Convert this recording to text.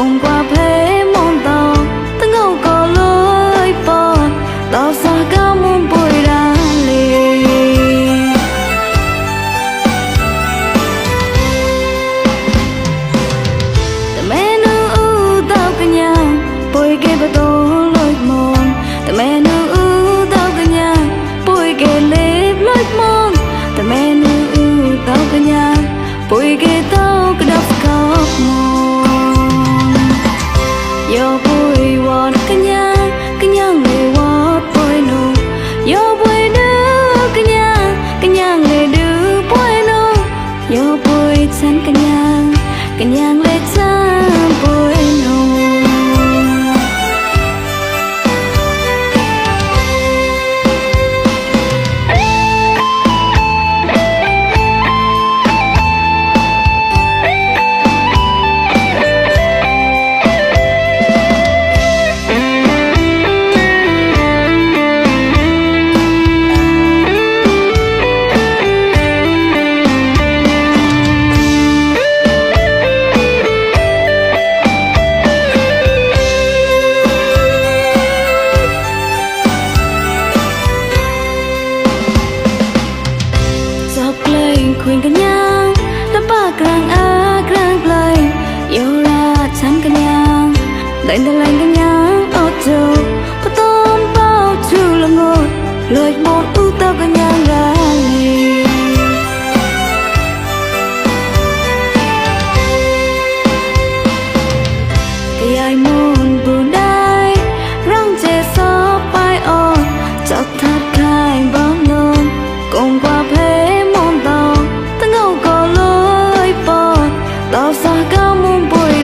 bông qua phê mong tàu ta ngâu có lối bò tàu xa cao mong bồi ra lì ta mẹ nữ ưu tao cả nhà bồi kê bà tô lối mong ta mẹ nữ ưu tao cả nhà bồi kê lếp lối mong ta mẹ nữ ưu tao cả nhà bồi kê tao cả đắp khóc mong yo bồi vọt cả nhà người vọt bồi nụ yo bồi đưa cả nhà người đưa bồi nụ yo bồi chân cả nhà lệ chân bồi nụ khuyên cả nhà đã ba grang play yêu ra chán cả nhà đánh ta lành cả nhà ô tô có tôm bao chu là ngồi lời một